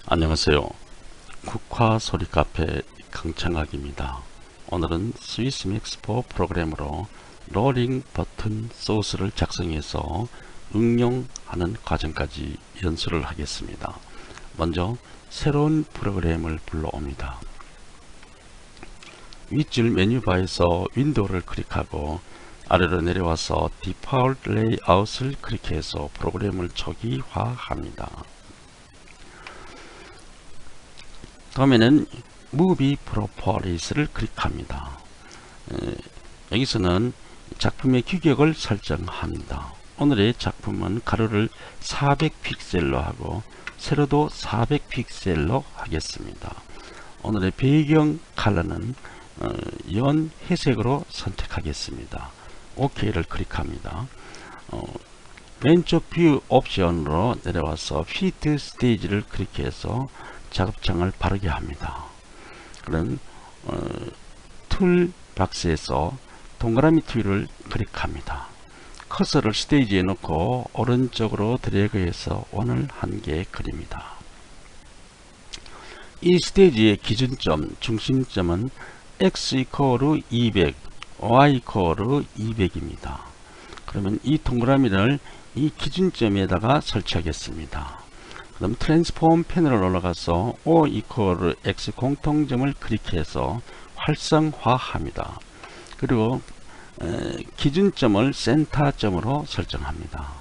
안녕하세요. 국화 소리 카페 강창학입니다. 오늘은 스위스 맥스4 프로그램으로 롤링 버튼 소스를 작성해서 응용하는 과정까지 연수를 하겠습니다. 먼저 새로운 프로그램을 불러옵니다. 윗줄 메뉴바에서 윈도우를 클릭하고 아래로 내려와서 디폴트 레이아웃을 클릭해서 프로그램을 초기화합니다. 다음에는 Movie Properties를 클릭합니다. 여기서는 작품의 규격을 설정합니다. 오늘의 작품은 가로를 400픽셀로 하고 세로도 400픽셀로 하겠습니다. 오늘의 배경 컬러는 연 회색으로 선택하겠습니다. OK를 클릭합니다. 왼쪽 뷰 옵션으로 내려와서 피트 스테이지를 클릭해서 작업장을 바르게 합니다. 그럼 툴 박스에서 동그라미 툴을 클릭합니다. 커서를 스테이지에 놓고 오른쪽으로 드래그해서 원을 한 개 그립니다. 이 스테이지의 기준점, 중심점은 x 이퀄 200, y 이퀄 200입니다. 그러면 이 동그라미를 이 기준점에다가 설치하겠습니다. 그럼 트랜스폼 패널을 올라가서 O 이퀄 X 공통점을 클릭해서 활성화합니다. 그리고 기준점을 센터점으로 설정합니다.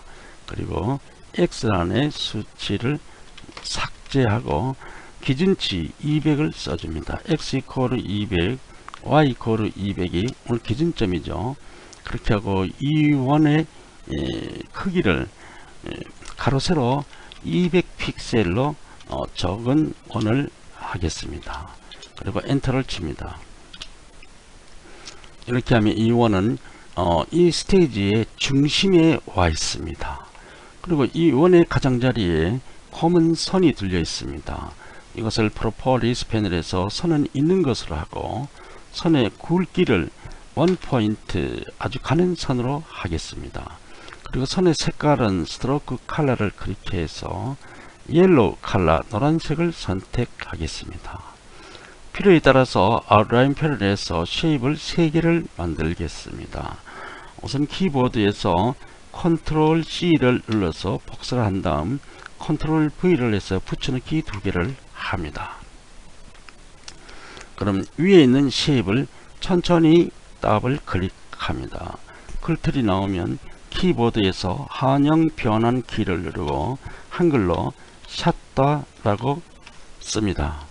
그리고 X란의 수치를 삭제하고 기준치 200을 써줍니다. X 이퀄 200, Y 이퀄 200이 오늘 기준점이죠. 그렇게 하고 E1의 크기를 가로 세로 200픽셀로 적은 원을 하겠습니다. 그리고 엔터를 칩니다. 이렇게 하면 이 원은 이 스테이지의 중심에 와 있습니다. 그리고 이 원의 가장자리에 검은 선이 들려 있습니다. 이것을 프로퍼리스 패널에서 선은 있는 것으로 하고 선의 굵기를 1포인트 아주 가는 선으로 하겠습니다. 그리고 선의 색깔은 스트로크 컬러를 클릭해서 옐로우 컬러 노란색을 선택하겠습니다. 필요에 따라서 아웃라인 패널에서 쉐입을 3개를 만들겠습니다. 우선 키보드에서 컨트롤 C를 눌러서 복사를 한 다음 컨트롤 V를 해서 붙여넣기 2개를 합니다. 그럼 위에 있는 쉐입을 천천히 더블 클릭합니다. 글틀이 나오면 키보드에서 한영 변환 키를 누르고 한글로 샷다라고 씁니다.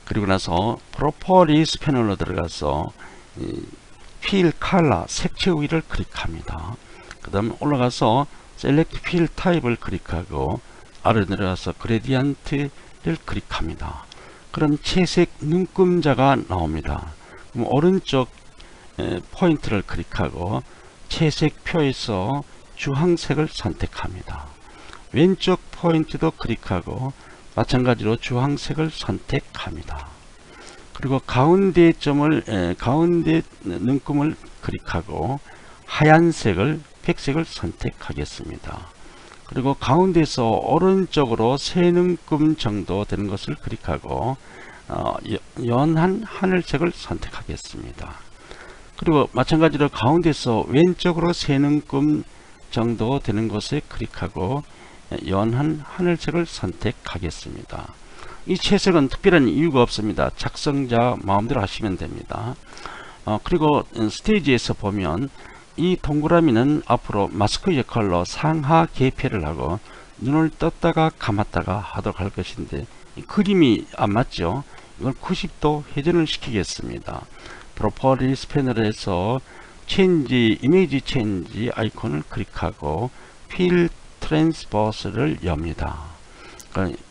그리고 나서 프로퍼리스 패널로 들어가서 필 컬러 색채 위를 클릭합니다. 그 다음 올라가서 셀렉트 필 타입을 클릭하고 아래로 내려가서 그레디언트를 클릭합니다. 그럼 채색 눈금자가 나옵니다. 그럼 오른쪽 포인트를 클릭하고 채색표에서 주황색을 선택합니다. 왼쪽 포인트도 클릭하고 마찬가지로 주황색을 선택합니다. 그리고 가운데 점을 가운데 눈금을 클릭하고 하얀색을 백색을 선택하겠습니다. 그리고 가운데서 오른쪽으로 세 눈금 정도 되는 것을 클릭하고 연한 하늘색을 선택하겠습니다. 그리고 마찬가지로 가운데서 왼쪽으로 세 눈금 정도 되는 곳에 클릭하고 연한 하늘색을 선택하겠습니다. 이 채색은 특별한 이유가 없습니다. 작성자 마음대로 하시면 됩니다. 그리고 스테이지에서 보면 이 동그라미는 앞으로 마스크 역할로 상하 개폐를 하고 눈을 떴다가 감았다가 하도록 할 것인데 그림이 안 맞죠? 이걸 90도 회전을 시키겠습니다. 프로퍼리스 패널에서 체인지 이미지 체인지 아이콘을 클릭하고 필 트랜스버스를 엽니다. 그러니까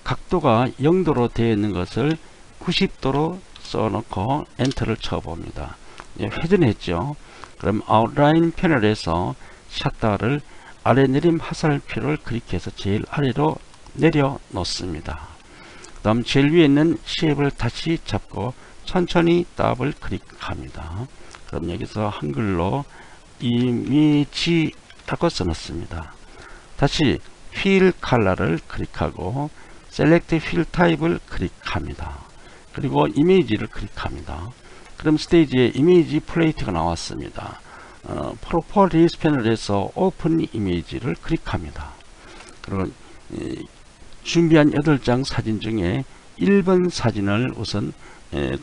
각도가 0도로 되어 있는 것을 90도로 써놓고 엔터를 쳐봅니다. 회전했죠. 그럼 아웃라인 패널에서 샷다를 아래 내림 화살표를 클릭해서 제일 아래로 내려 놓습니다. 그 다음 제일 위에 있는 쉐입을 다시 잡고 천천히 더블 클릭합니다. 그럼 여기서 한글로 이미지라고 써놓습니다. 다시 필 컬러를 클릭하고 Select Field Type을 클릭합니다. 그리고 이미지를 클릭합니다. 그럼 스테이지에 이미지 플레이트가 나왔습니다. 프로퍼리스 패널에서 오픈 이미지를 클릭합니다. 그리고 준비한 8장 사진 중에 1번 사진을 우선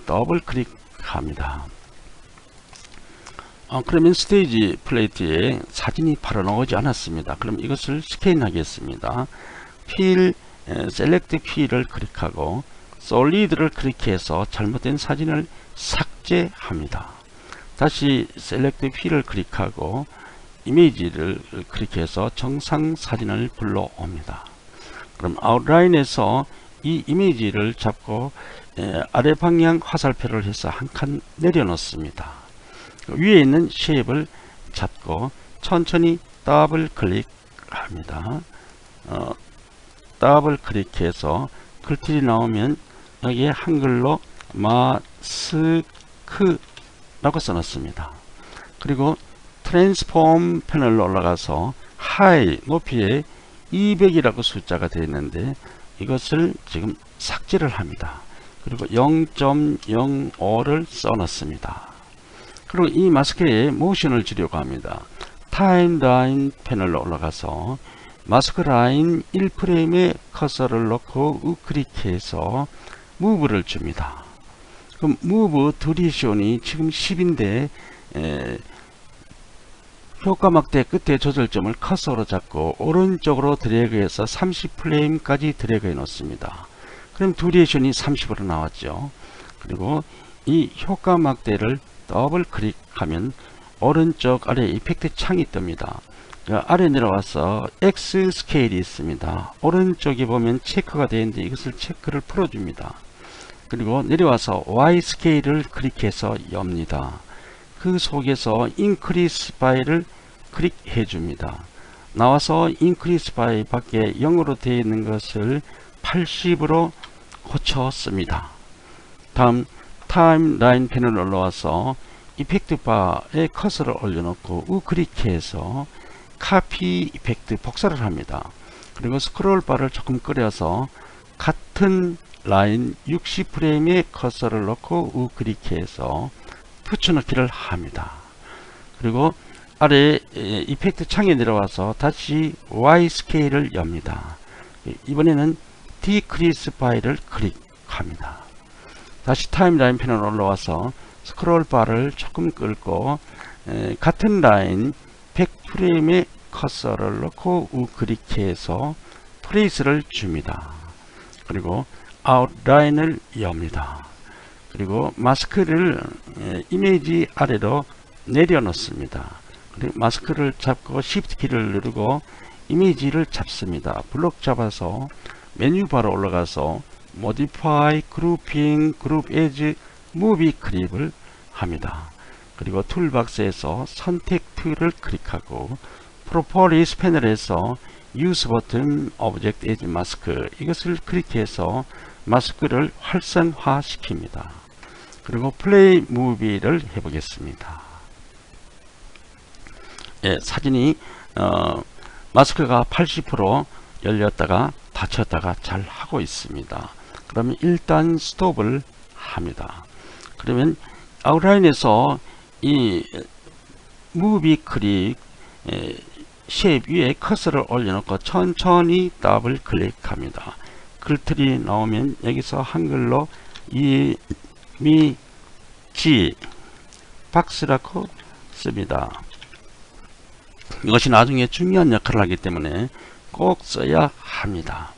더블 클릭합니다. 그러면 스테이지 플레이트에 사진이 바로 나오지 않았습니다. 그럼 이것을 스캔하겠습니다. 필 셀렉트 필을 클릭하고 솔리드를 클릭해서 잘못된 사진을 삭제합니다. 다시 셀렉트 필을 클릭하고 이미지를 클릭해서 정상 사진을 불러옵니다. 그럼 아웃라인에서 이 이미지를 잡고 아래 방향 화살표를 해서 한 칸 내려놓습니다. 위에 있는 쉐입을 잡고 천천히 더블 클릭합니다. 더블 클릭해서 글꼴이 나오면 여기에 한글로 마스크라고 써놨습니다. 그리고 트랜스폼 패널로 올라가서 하이 높이에 200이라고 숫자가 되어 있는데 이것을 지금 삭제를 합니다. 그리고 0.05를 써놨습니다. 그리고 이 마스크에 모션을 주려고 합니다. 타임라인 패널로 올라가서 마스크 라인 1프레임에 커서를 놓고 우클릭해서 무브를 줍니다. 그럼 무브 듀레이션이 지금 10인데 효과 막대 끝에 조절점을 커서로 잡고 오른쪽으로 드래그해서 30프레임까지 드래그해 놓습니다. 그럼 듀레이션이 30으로 나왔죠. 그리고 이 효과 막대를 더블 클릭하면 오른쪽 아래 이펙트 창이 뜹니다. 아래 내려와서 X 스케일이 있습니다. 오른쪽에 보면 체크가 되어 있는데 이것을 체크를 풀어줍니다. 그리고 내려와서 Y 스케일을 클릭해서 엽니다. 그 속에서 Increase By를 클릭해 줍니다. 나와서 Increase By 밖에 0으로 되어 있는 것을 80으로 고쳤습니다. 다음 타임라인 패널 올라와서 이펙트 바에 커서를 올려놓고 우클릭해서 카피 이펙트 복사를 합니다. 그리고 스크롤 바를 조금 끌어서 같은 라인 60프레임에 커서를 넣고 우클릭해서 붙여넣기를 합니다. 그리고 아래 이펙트 창에 내려와서 다시 Y 스케일을 엽니다. 이번에는 Decrease By를 클릭합니다. 다시 타임라인 패널 올라와서 스크롤 바를 조금 끌고 같은 라인 100프레임에 커서를 넣고 우클릭해서 트레이스를 줍니다. 그리고 아웃라인을 엽니다. 그리고 마스크를 이미지 아래로 내려놓습니다. 그리고 마스크를 잡고 Shift 키를 누르고 이미지를 잡습니다. 블록 잡아서 메뉴바로 올라가서 Modify, Grouping, Group As, Movie 클립을 합니다. 그리고 툴박스에서 선택 툴을 클릭하고 프로퍼리스 패널에서 Use 버튼 Object as Mask 이것을 클릭해서 마스크를 활성화 시킵니다. 그리고 플레이 무비를 해보겠습니다. 사진이 마스크가 80% 열렸다가 닫혔다가 잘 하고 있습니다. 그러면 일단 스톱을 합니다. 그러면 아웃라인에서 이 무비 클릭 쉐입 위에 커서를 올려놓고 천천히 더블 클릭합니다. 글틀이 나오면 여기서 한글로 이미지 박스라고 씁니다. 이것이 나중에 중요한 역할을 하기 때문에 꼭 써야 합니다.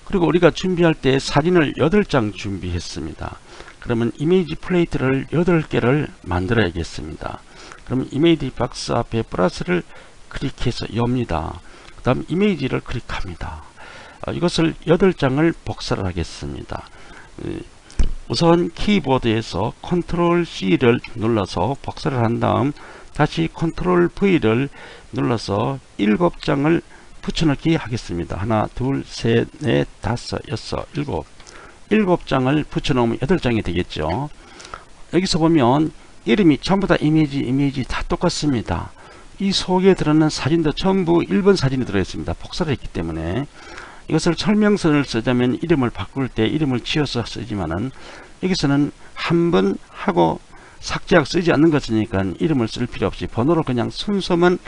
그리고 우리가 준비할 때 사진을 8장 준비했습니다. 그러면 이미지 플레이트를 8개를 만들어야겠습니다. 그러면 이미지 박스 앞에 플러스를 클릭해서 엽니다. 그 다음 이미지를 클릭합니다. 이것을 8장을 복사를 하겠습니다. 우선 키보드에서 컨트롤 C를 눌러서 복사를 한 다음 다시 컨트롤 V를 눌러서 7장을 붙여넣기 하겠습니다. 하나, 둘, 셋, 넷, 다섯, 여섯, 일곱. 7장을 붙여넣으면 8장이 되겠죠. 여기서 보면 이름이 전부 다 이미지 다 똑같습니다. 이 속에 들어있는 사진도 전부 1번 사진이 들어있습니다. 복사를 했기 때문에 이것을 설명서를 쓰자면 이름을 바꿀 때 이름을 지어서 쓰지만은 여기서는 한 번 하고 삭제하고 쓰지 않는 것이니까 이름을 쓸 필요 없이 번호로 그냥 순서만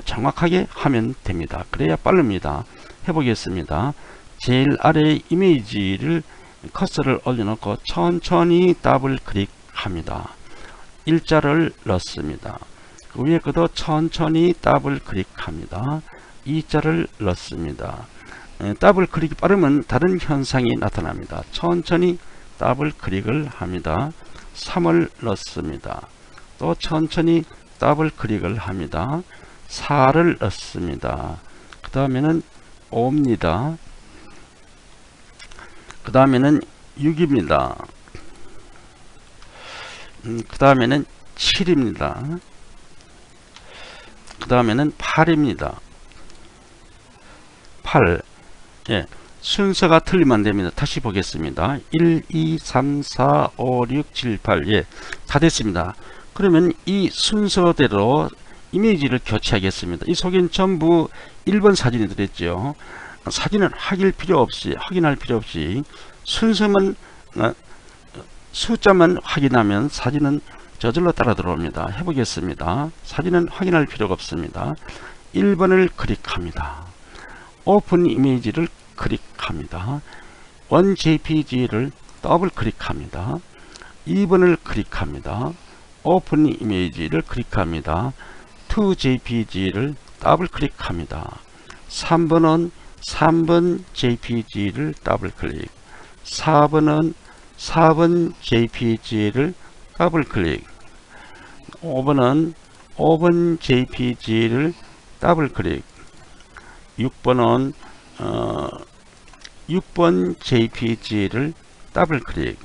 정확하게 하면 됩니다. 그래야 빠릅니다. 해보겠습니다. 제일 아래 이미지를 커서를 올려놓고 천천히 더블 클릭합니다. 일자를 넣습니다. 그 위에 것도 천천히 더블 클릭합니다. 이자를 넣습니다. 더블 클릭이 빠르면 다른 현상이 나타납니다. 천천히 더블 클릭을 합니다. 3을 넣습니다. 또 천천히 더블 클릭을 합니다. 4를 넣습니다. 그 다음에는 5입니다. 그 다음에는 6입니다. 그 다음에는 7입니다. 그 다음에는 8입니다. 8. 예, 순서가 틀리면 안됩니다. 다시 보겠습니다. 1, 2, 3, 4, 5, 6, 7, 8. 예, 다 됐습니다. 그러면 이 순서대로 이미지를 교체하겠습니다. 이 속엔 전부 1번 사진이 들었죠. 사진은 확인할 필요 없이 순서만 숫자만 확인하면 사진은 저절로 따라 들어옵니다. 해보겠습니다. 사진은 확인할 필요가 없습니다. 1번을 클릭합니다. 오픈 이미지를 클릭합니다. 원 JPG를 더블 클릭합니다. 2번을 클릭합니다. 오픈 이미지를 클릭합니다. 2 JPG를 더블 클릭합니다. 3번은 3번 JPG를 더블 클릭, 4번은 4번 JPG를 더블 클릭, 5번은 5번 JPG를 더블 클릭, 6번은 6번 JPG를 더블 클릭,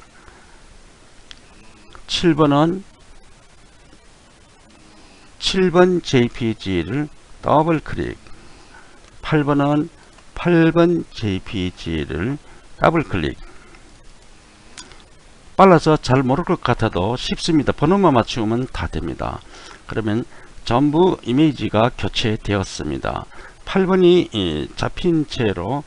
7번은 7번 JPG를 더블 클릭, 8번은 8번 JPG를 더블 클릭. 빨라서 잘 모를 것 같아도 쉽습니다. 번호만 맞추면 다 됩니다. 그러면 전부 이미지가 교체되었습니다. 8번이 잡힌 채로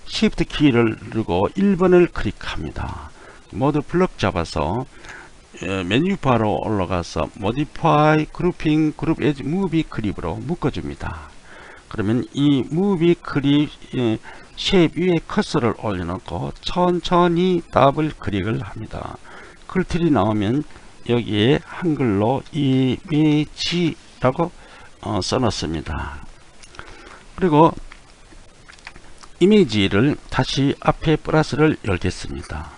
Shift 키를 누르고 1번을 클릭합니다. 모두 블럭 잡아서 메뉴바로 올라가서 Modify, Grouping, Group as Movie 클립으로 묶어줍니다. 그러면 이 무비 클립 쉐입 위에 커서를 올려놓고 천천히 더블 클릭을 합니다. 클틀이 나오면 여기에 한글로 이미지라고 써놨습니다. 그리고 이미지를 다시 앞에 플러스를 열겠습니다.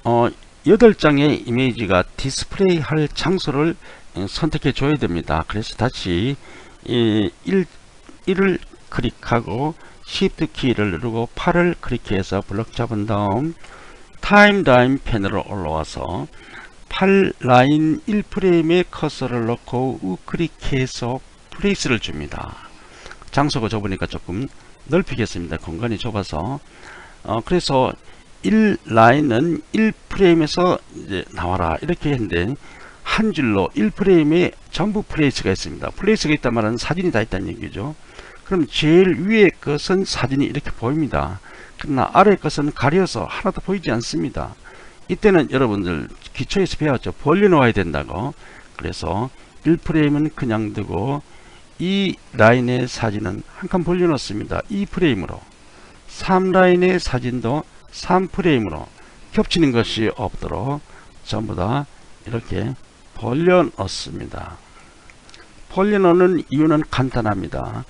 8장의 이미지가 디스플레이 할 장소를 선택해 줘야 됩니다. 그래서 다시 1을 클릭하고 Shift 키를 누르고 8을 클릭해서 블럭 잡은 다음 타임라인 패널로 올라와서 8 라인 1프레임에 커서를 넣고 우클릭해서 플레이스를 줍니다. 장소가 좁으니까 조금 넓히겠습니다. 공간이 좁아서 그래서 1 라인은 1프레임에서 이제 나와라 이렇게 했는데 한 줄로 1프레임에 전부 플레이스가 있습니다. 플레이스가 있단 말은 사진이 다 있다는 얘기죠. 그럼 제일 위에 것은 사진이 이렇게 보입니다. 그러나 아래 것은 가려서 하나도 보이지 않습니다. 이때는 여러분들 기초에서 배웠죠. 벌려놓아야 된다고. 그래서 1프레임은 그냥 두고 이 라인의 사진은 한 칸 벌려놓습니다. 2프레임으로 3라인의 사진도 3프레임으로 겹치는 것이 없도록 전부 다 이렇게 벌려놓습니다. 벌려놓는 이유는 간단합니다.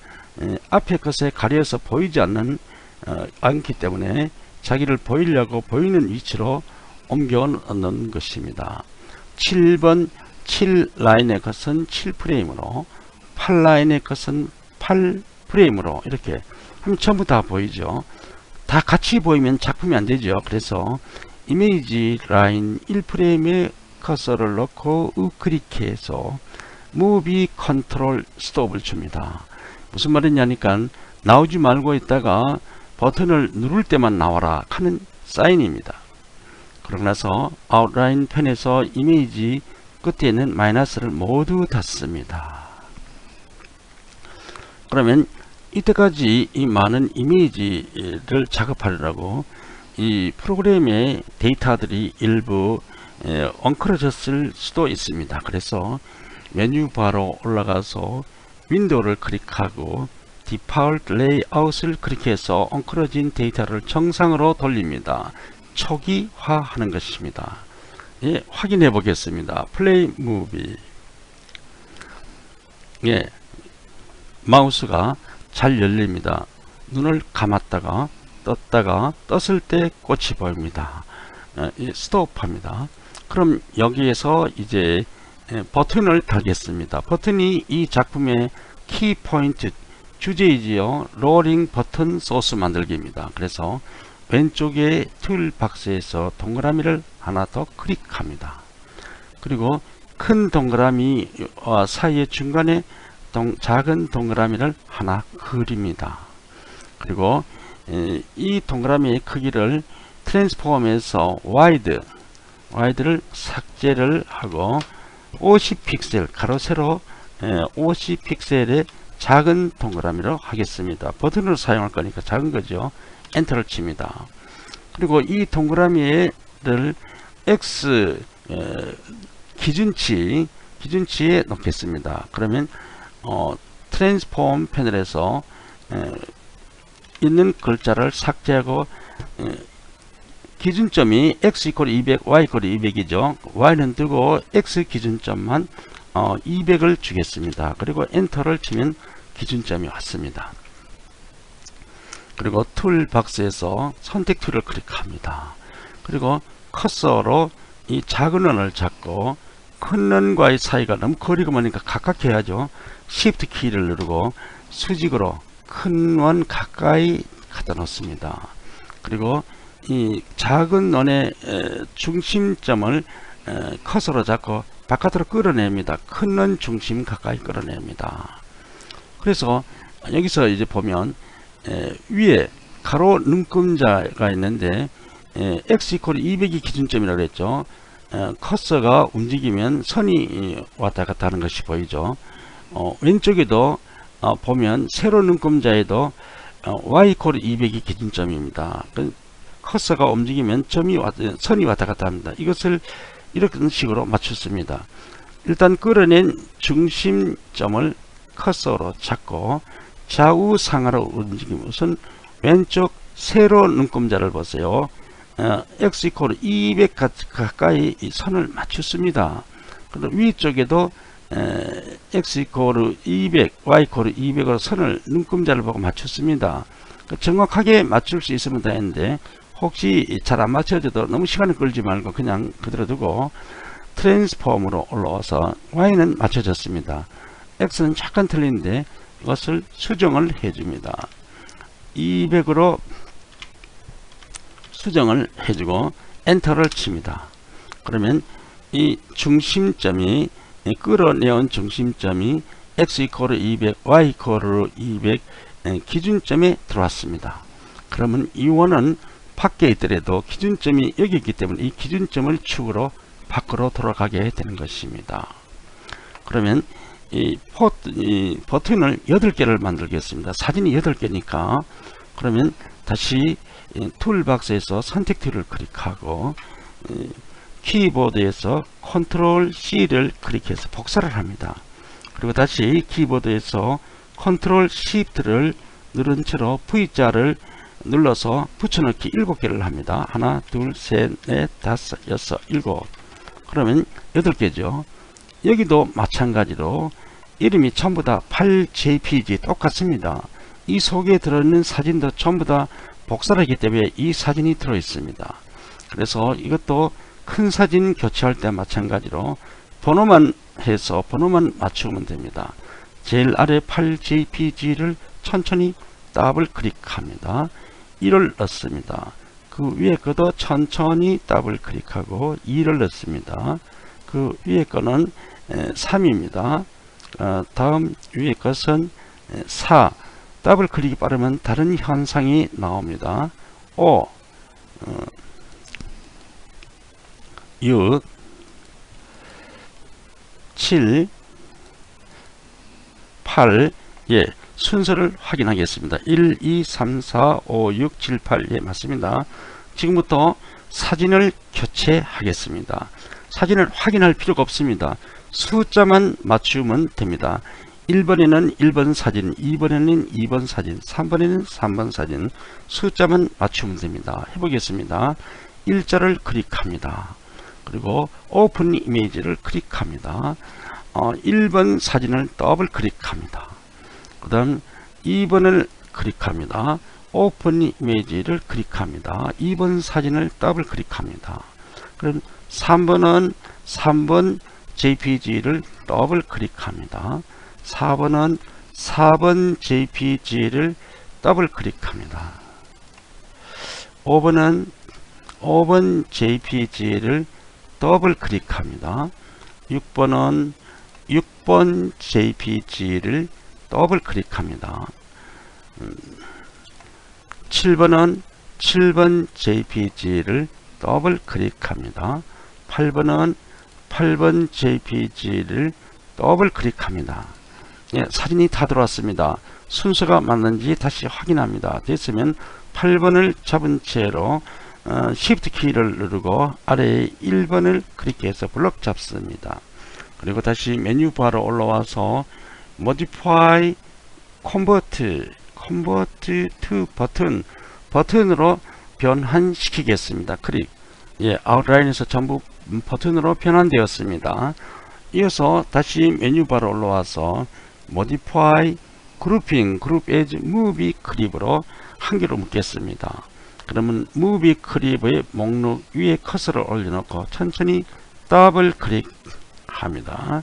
앞에 것에 가려서 보이지 않기 때문에 자기를 보이려고 보이는 위치로 옮겨 놓는 것입니다. 7번 7라인의 것은 7프레임으로 8라인의 것은 8프레임으로 이렇게 하면 전부 다 보이죠. 다 같이 보이면 작품이 안되죠. 그래서 이미지 라인 1프레임에 커서를 넣고 우클릭해서 무비 컨트롤 스톱을 줍니다. 무슨 말이냐니까 나오지 말고 있다가 버튼을 누를 때만 나와라 하는 사인입니다. 그러고 나서 아웃라인 편에서 이미지 끝에 있는 마이너스를 모두 닫습니다. 그러면 이때까지 이 많은 이미지를 작업하려고 이 프로그램의 데이터들이 일부 엉클어졌을 수도 있습니다. 그래서 메뉴 바로 올라가서 윈도우를 클릭하고 디폴트 레이아웃을 클릭해서 엉클어진 데이터를 정상으로 돌립니다. 초기화하는 것입니다. 예, 확인해 보겠습니다. 플레이 무비. 예, 마우스가 잘 열립니다. 눈을 감았다가 떴다가 떴을 때 꽃이 보입니다. 스톱합니다. 그럼 여기에서 이제 버튼을 달겠습니다. 버튼이 이 작품의 키포인트 주제이지요. 롤링 버튼 소스 만들기입니다. 그래서 왼쪽에 툴박스에서 동그라미를 하나 더 클릭합니다. 그리고 큰 동그라미 사이의 중간에 작은 동그라미를 하나 그립니다. 그리고 이 동그라미의 크기를 트랜스폼에서 와이드를 삭제를 하고 50픽셀 가로 세로 50픽셀의 작은 동그라미로 하겠습니다. 버튼으로 사용할 거니까 작은 거죠. 엔터를 칩니다. 그리고 이 동그라미를 X 기준치에 놓겠습니다. 그러면 트랜스폼 패널에서 있는 글자를 삭제하고 기준점이 x 이퀄 200, y 이퀄 200이죠. y는 두고 x 기준점만 200을 주겠습니다. 그리고 엔터를 치면 기준점이 왔습니다. 그리고 툴박스에서 선택 툴을 클릭합니다. 그리고 커서로 이 작은 원을 잡고 큰 원과의 사이가 너무 거리가 머니까 가깝게 해야죠. Shift 키를 누르고 수직으로 큰 원 가까이 갖다 놓습니다. 그리고 이 작은 원의 중심점을 커서로 잡고 바깥으로 끌어냅니다. 큰 원 중심 가까이 끌어냅니다. 그래서 여기서 이제 보면 위에 가로 눈금자가 있는데 x 이퀄 200이 기준점이라고 했죠. 커서가 움직이면 선이 왔다 갔다 하는 것이 보이죠. 왼쪽에도 보면 세로 눈금자에도 y 이퀄 200이 기준점입니다. 커서가 움직이면 선이 왔다 갔다 합니다. 이것을 이런 식으로 맞췄습니다. 일단 끌어낸 중심점을 커서로 잡고 좌우상하로 움직이면 우선 왼쪽 세로 눈금자를 보세요. x 이퀄 200 가까이 선을 맞췄습니다. 그리고 위쪽에도 x 이퀄 200, y 이퀄 200으로 선을 눈금자를 보고 맞췄습니다. 정확하게 맞출 수 있으면 되는데 혹시 잘 안 맞춰져도 너무 시간을 끌지 말고 그냥 그대로 두고 트랜스폼으로 올라와서 y는 맞춰졌습니다. x는 약간 틀린데 이것을 수정을 해줍니다. 200으로 수정을 해주고 엔터를 칩니다. 그러면 이 중심점이 끌어내온 중심점이 x 이퀄 200, y 이퀄 200 기준점에 들어왔습니다. 그러면 이 원은 밖에 있더라도 기준점이 여기 있기 때문에 이 기준점을 축으로 밖으로 돌아가게 되는 것입니다. 그러면 이 버튼을 8개를 만들겠습니다. 사진이 8개니까 그러면 다시 툴박스에서 선택 툴을 클릭하고 키보드에서 컨트롤 C를 클릭해서 복사를 합니다. 그리고 다시 키보드에서 컨트롤 Shift를 누른 채로 V자를 눌러서 붙여넣기 7개를 합니다. 하나, 둘, 셋, 넷, 다섯, 여섯, 일곱. 그러면 8개죠. 여기도 마찬가지로 이름이 전부 다 8jpg 똑같습니다. 이 속에 들어있는 사진도 전부 다 복사를 하기 때문에 이 사진이 들어 있습니다. 그래서 이것도 큰 사진 교체할 때 마찬가지로 번호만 해서 번호만 맞추면 됩니다. 제일 아래 8jpg를 천천히 더블 클릭합니다. 1을 넣습니다. 그 위에 것도 천천히 더블 클릭하고 2를 넣습니다. 그 위에 거는 3입니다. 다음 위에 것은 4. 더블 클릭이 빠르면 다른 현상이 나옵니다. 5, 6, 7, 8, 예, 순서를 확인하겠습니다. 1, 2, 3, 4, 5, 6, 7, 8. 예, 맞습니다. 지금부터 사진을 교체하겠습니다. 사진을 확인할 필요가 없습니다. 숫자만 맞추면 됩니다. 1번에는 1번 사진, 2번에는 2번 사진, 3번에는 3번 사진, 숫자만 맞추면 됩니다. 해보겠습니다. 일자를 클릭합니다. 그리고 오픈 이미지를 클릭합니다. 1번 사진을 더블 클릭합니다. 그 다음 2번을 클릭합니다. 오픈 이미지를 클릭합니다. 2번 사진을 더블 클릭합니다. 그럼 3번은 3번 JPG를 더블 클릭합니다. 4번은 4번 JPG를 더블 클릭합니다. 5번은 5번 JPG를 더블 클릭합니다. 6번은 6번 JPG를 더블 클릭합니다. 7번은 7번 JPG를 더블 클릭합니다. 8번은 8번 JPG를 더블 클릭합니다. 예, 사진이 다 들어왔습니다. 순서가 맞는지 다시 확인합니다. 됐으면 8번을 잡은 채로 Shift 키를 누르고 아래에 1번을 클릭해서 블록 잡습니다. 그리고 다시 메뉴 바로 올라와서 Modify Convert to 버튼으로 변환시키겠습니다. 클릭. 예, 아웃라인에서 전부 버튼으로 변환되었습니다. 이어서 다시 메뉴 바로 올라와서 Modify Grouping, Group as Movie Clip으로 한 개로 묶겠습니다. 그러면 Movie Clip의 목록 위에 커서를 올려놓고 천천히 더블 클릭합니다.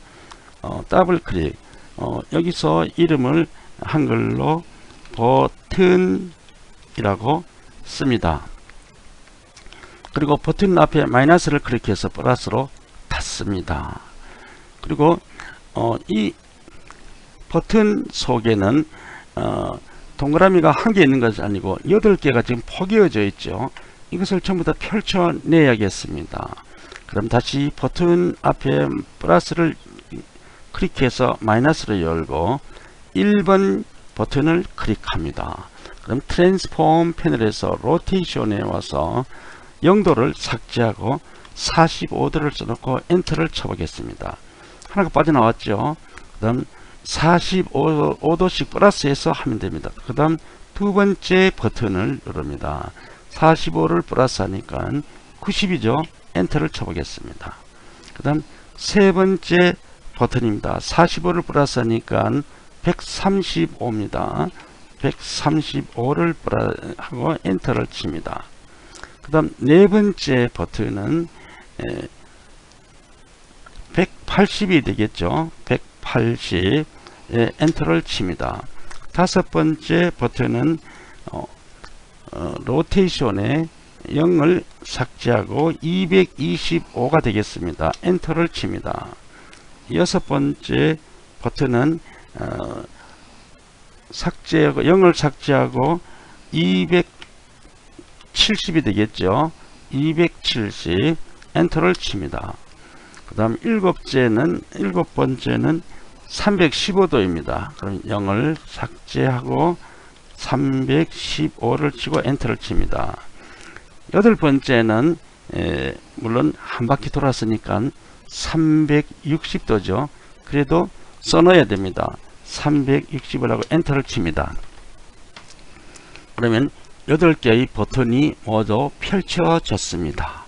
더블 클릭. 여기서 이름을 한글로 버튼이라고 씁니다. 그리고 버튼 앞에 마이너스를 클릭해서 플러스로 닫습니다. 그리고 이 버튼 속에는 동그라미가 한 개 있는 것이 아니고 8개가 지금 포개어져 있죠. 이것을 전부 다 펼쳐내야겠습니다. 그럼 다시 버튼 앞에 플러스를 클릭해서 마이너스를 열고 1번 버튼을 클릭합니다. 그럼 트랜스폼 패널에서 로테이션에 와서 0도를 삭제하고 45도를 써놓고 엔터를 쳐보겠습니다. 하나가 빠져나왔죠. 그 다음 45도씩 플러스해서 하면 됩니다. 그 다음 두 번째 버튼을 누릅니다. 45를 플러스 하니까 90이죠. 엔터를 쳐보겠습니다. 그 다음 세 번째 버튼입니다. 45를 플러스 하니까 135입니다. 135를 하고 엔터를 칩니다. 그 다음 네 번째 버튼은 180이 되겠죠. 180 엔터를 칩니다. 다섯 번째 버튼은 로테이션에 0을 삭제하고 225가 되겠습니다. 엔터를 칩니다. 여섯 번째 버튼은 0을 삭제하고 270이 되겠죠. 270 엔터를 칩니다. 그 다음 일곱 번째는 315도입니다. 그럼 0을 삭제하고 315를 치고 엔터를 칩니다. 여덟 번째는 물론 한 바퀴 돌았으니까 360도죠. 그래도 써넣어야 됩니다. 360을 하고 엔터를 칩니다. 그러면 8개의 버튼이 모두 펼쳐졌습니다.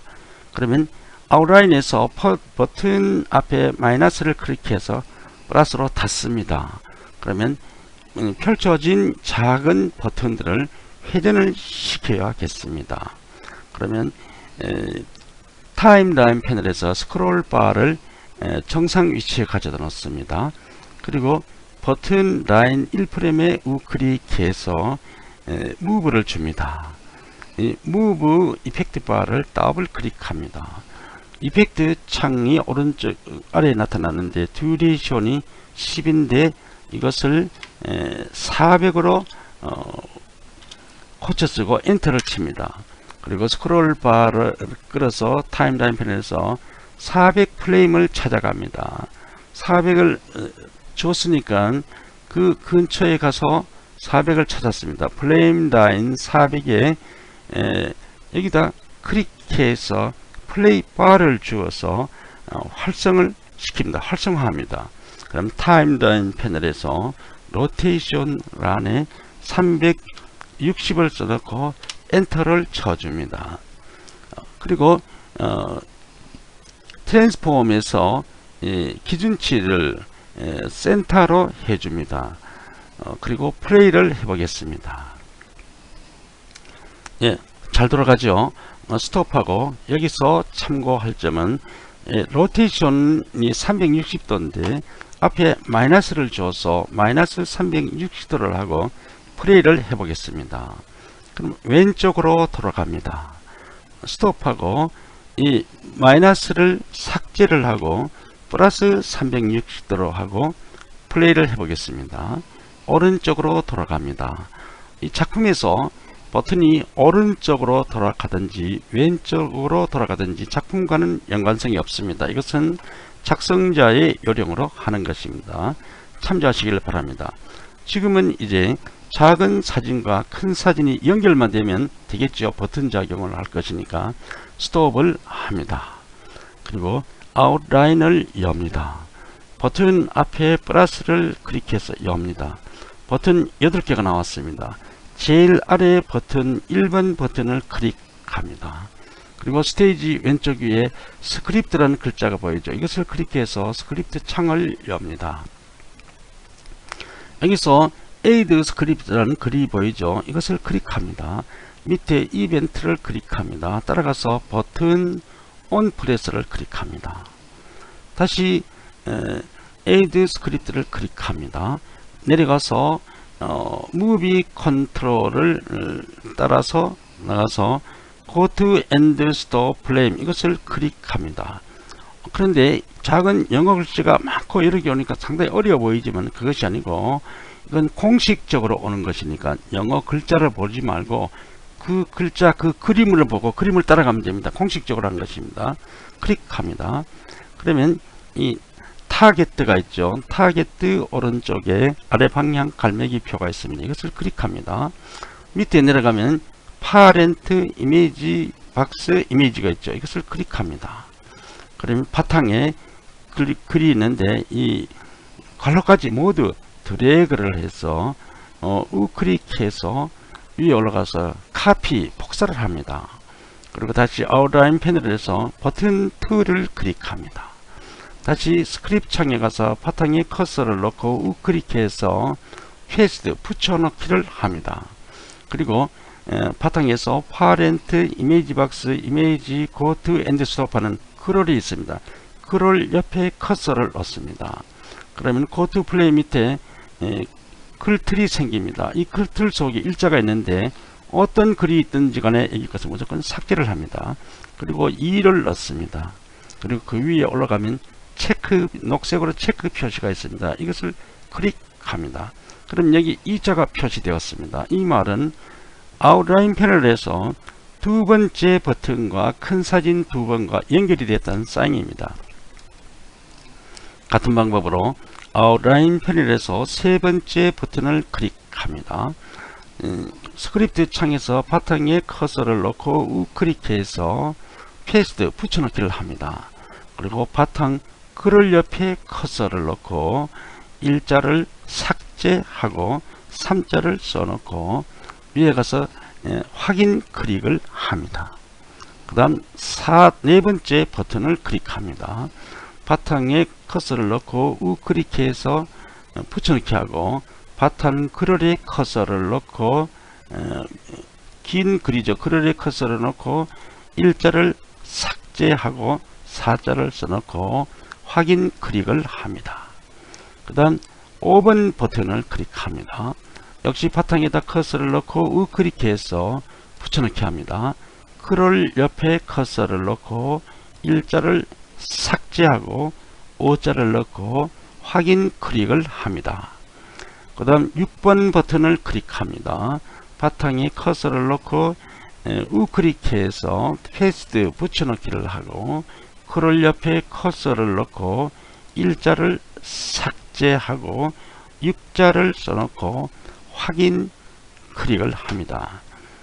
그러면 아웃라인에서 버튼 앞에 마이너스를 클릭해서 플러스로 닫습니다. 그러면 펼쳐진 작은 버튼들을 회전을 시켜야겠습니다. 그러면 타임라인 패널에서 스크롤 바를 정상 위치에 가져다 놓습니다. 그리고 버튼 라인 1프레임에 우클릭해서 무브를 줍니다. 이 무브 이펙트 바를 더블 클릭합니다. 이펙트 창이 오른쪽 아래에 나타나는데 듀레이션이 10인데 이것을 400으로 고쳐 쓰고 엔터를 칩니다. 그리고 스크롤 바를 끌어서 타임라인 패널에서 400 프레임을 찾아갑니다. 400을 줬으니까 그 근처에 가서 400을 찾았습니다. 플레임 라인 400에 여기다 클릭해서 플레이 바를 주어서 활성을 시킵니다. 활성화합니다. 그럼 타임라인 패널에서 로테이션 란에 360을 써놓고 엔터를 쳐줍니다. 그리고 트랜스폼에서 기준치를 센터로 해줍니다. 그리고 플레이를 해보겠습니다. 예, 잘 돌아가죠. 스톱하고 여기서 참고할 점은 로테이션이 360도인데 앞에 마이너스를 줘서 마이너스 360도를 하고 플레이를 해보겠습니다. 그럼 왼쪽으로 돌아갑니다. 스톱하고 이 마이너스를 삭제를 하고 플러스 360도로 하고 플레이를 해보겠습니다. 오른쪽으로 돌아갑니다. 이 작품에서 버튼이 오른쪽으로 돌아가든지 왼쪽으로 돌아가든지 작품과는 연관성이 없습니다. 이것은 작성자의 요령으로 하는 것입니다. 참조하시길 바랍니다. 지금은 이제 작은 사진과 큰 사진이 연결만 되면 되겠죠. 버튼 작용을 할 것이니까 스톱을 합니다. 그리고 아웃라인을 엽니다. 버튼 앞에 플러스를 클릭해서 엽니다. 버튼 8개가 나왔습니다. 제일 아래 버튼 1번 버튼을 클릭합니다. 그리고 스테이지 왼쪽 위에 스크립트라는 글자가 보이죠. 이것을 클릭해서 스크립트 창을 엽니다. 여기서 에이드 스크립트라는 글이 보이죠. 이것을 클릭합니다. 밑에 이벤트를 클릭합니다. 따라가서 버튼 온 프레스를 클릭합니다. 다시 에이드 스크립트를 클릭합니다. 내려가서 무비 컨트롤을 따라서 나가서 Go to End Stop Frame 이것을 클릭합니다. 그런데 작은 영어 글씨가 많고 이렇게 오니까 상당히 어려워 보이지만 그것이 아니고 이건 공식적으로 오는 것이니까 영어 글자를 보지 말고 그 글자 그 그림을 보고 그림을 따라가면 됩니다. 공식적으로 한 것입니다. 클릭합니다. 그러면 이 타겟가 있죠. 타겟 오른쪽에 아래 방향 갈매기 표가 있습니다. 이것을 클릭합니다. 밑에 내려가면 파렌트 이미지 박스 이미지가 있죠. 이것을 클릭합니다. 그러면 바탕에 글이 있는데 이 괄호까지 모두 드래그를 해서 우클릭해서 위에 올라가서 카피 복사를 합니다. 그리고 다시 아웃라인 패널에서 버튼 2를 클릭합니다. 다시 스크립트 창에 가서 바탕에 커서를 놓고 우클릭해서 페이스트 붙여넣기를 합니다. 그리고 바탕에서 파렌트 이미지 박스 이미지 고트 엔드 스톱하는 크롤이 있습니다. 크롤 옆에 커서를 놓습니다. 그러면 고트 플레이 밑에 글틀이 생깁니다. 이 글틀 속에 일자가 있는데 어떤 글이 있든지 간에 여기 것을 무조건 삭제를 합니다. 그리고 2를 넣습니다. 그리고 그 위에 올라가면 체크 녹색으로 체크 표시가 있습니다. 이것을 클릭합니다. 그럼 여기 2자가 표시되었습니다. 이 말은 아웃라인 패널에서 두 번째 버튼과 큰 사진 두 번과 연결이 됐다는 사인입니다. 같은 방법으로 아웃라인 패널에서 세 번째 버튼을 클릭합니다. 스크립트 창에서 바탕에 커서를 놓고 우클릭해서 페이스트 붙여넣기를 합니다. 그리고 바탕 글을 옆에 커서를 놓고 일자를 삭제하고 3자를 써놓고 위에 가서 확인 클릭을 합니다. 그 다음 네 번째 버튼을 클릭합니다. 바탕에 커서를 넣고 우클릭해서 붙여넣기 하고 바탕 그럴에 커서를 넣고 긴 글이죠. 그럴에 커서를 넣고 일자를 삭제하고 4자를 써놓고 확인 클릭을 합니다. 그 다음 5번 버튼을 클릭합니다. 역시 바탕에다 커서를 넣고 우클릭해서 붙여넣기 합니다. 그럴 옆에 커서를 넣고 일자를 삭제하고 5자를 넣고 확인 클릭을 합니다. 그 다음 6번 버튼을 클릭합니다. 바탕에 커서를 넣고 우클릭해서 페이스트 붙여넣기를 하고 그럴 옆에 커서를 넣고 일자를 삭제하고 X자를 써놓고 확인 클릭을 합니다.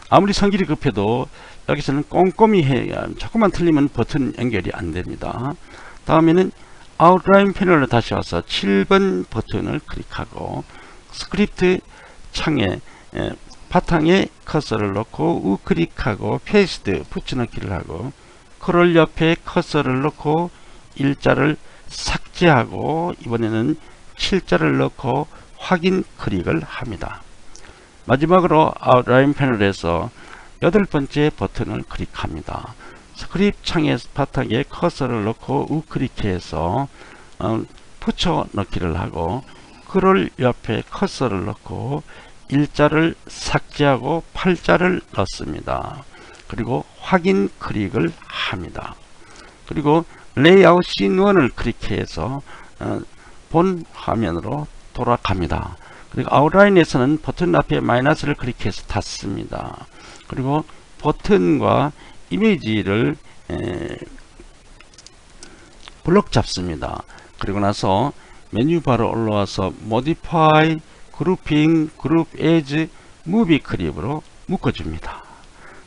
아무리 성질이 급해도 여기서는 꼼꼼히 해야, 조금만 틀리면 버튼 연결이 안됩니다. 다음에는 아웃라인 패널로 다시 와서 7번 버튼을 클릭하고 스크립트 창에 바탕에 커서를 놓고 우클릭하고 페이스트 붙여넣기를 하고 스크롤 옆에 커서를 놓고 일자를 삭제하고 이번에는 7자를 넣고 확인 클릭을 합니다. 마지막으로 아웃라인 패널에서 8번째 버튼을 클릭합니다. 스크립트 창의 바탕에 커서를 놓고 우클릭해서 붙여 넣기를 하고 스크롤 옆에 커서를 놓고 일자를 삭제하고 8자를 넣습니다. 그리고 확인 클릭을 합니다. 그리고 레이아웃 씬1을 클릭해서 본 화면으로 돌아갑니다. 그리고 아웃라인에서는 버튼 앞에 마이너스를 클릭해서 닫습니다. 그리고 버튼과 이미지를 블록 잡습니다. 그리고 나서 메뉴바로 올라와서 Modify, Grouping, Group As, Movie Clip으로 묶어줍니다.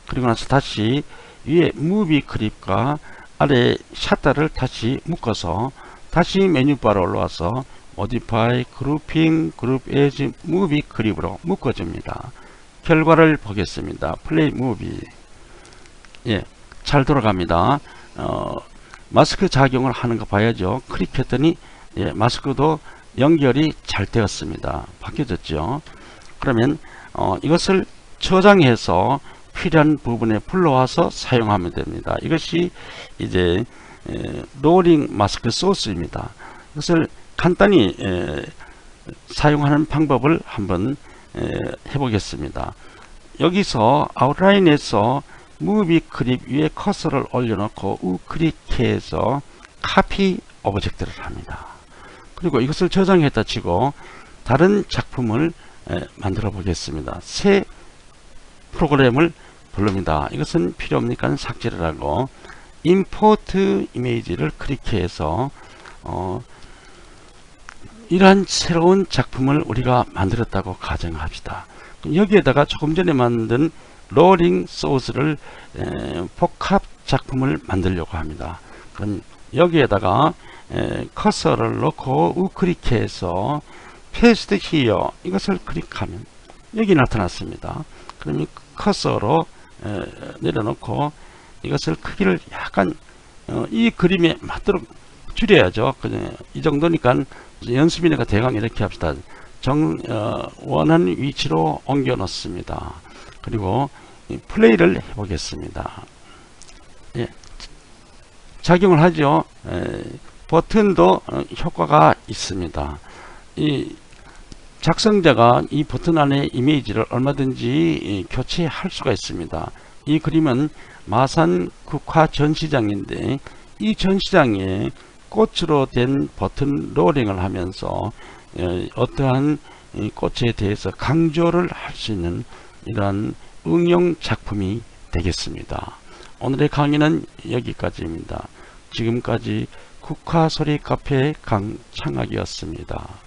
그리고 나서 다시 위에 Movie Clip과 아래 샷다를 다시 묶어서 다시 메뉴바로 올라와서 Modify, Grouping, Group As, Movie Clip으로 묶어줍니다. 결과를 보겠습니다. 플레이 무비. 예, 잘 돌아갑니다. 마스크 작용을 하는 거 봐야죠. 클릭했더니 예, 마스크도 연결이 잘 되었습니다. 바뀌어졌죠. 그러면 이것을 저장해서 필요한 부분에 불러와서 사용하면 됩니다. 이것이 이제 롤링 마스크 소스입니다. 이것을 간단히 사용하는 방법을 한번 해보겠습니다. 여기서 아웃라인에서 무비 클립 위에 커서를 올려놓고 우클릭해서 카피 오브젝트를 합니다. 그리고 이것을 저장했다 치고 다른 작품을 만들어 보겠습니다. 새 프로그램을 부릅니다. 이것은 필요 없으니까 삭제를 하고 임포트 이미지를 클릭해서 이러한 새로운 작품을 우리가 만들었다고 가정합시다. 여기에다가 조금 전에 만든 롤링 소스를 복합 작품을 만들려고 합니다. 그럼 여기에다가 커서를 놓고 우클릭해서 페이스트 히어 이것을 클릭하면 여기 나타났습니다. 그럼 이 커서로 내려놓고 이것을 크기를 약간 이 그림에 맞도록 줄여야죠. 이 정도니까 연습이니까 대강 이렇게 합시다. 원하는 위치로 옮겨 놓습니다. 그리고 플레이를 해보겠습니다. 예, 작용을 하죠. 버튼도 효과가 있습니다. 이 작성자가 이 버튼 안에 이미지를 얼마든지 교체할 수가 있습니다. 이 그림은 마산 국화 전시장인데 이 전시장에 꽃으로 된 버튼 롤링을 하면서 어떠한 꽃에 대해서 강조를 할 수 있는 이러한 응용 작품이 되겠습니다. 오늘의 강의는 여기까지입니다. 지금까지 국화소리 카페 강창학이었습니다.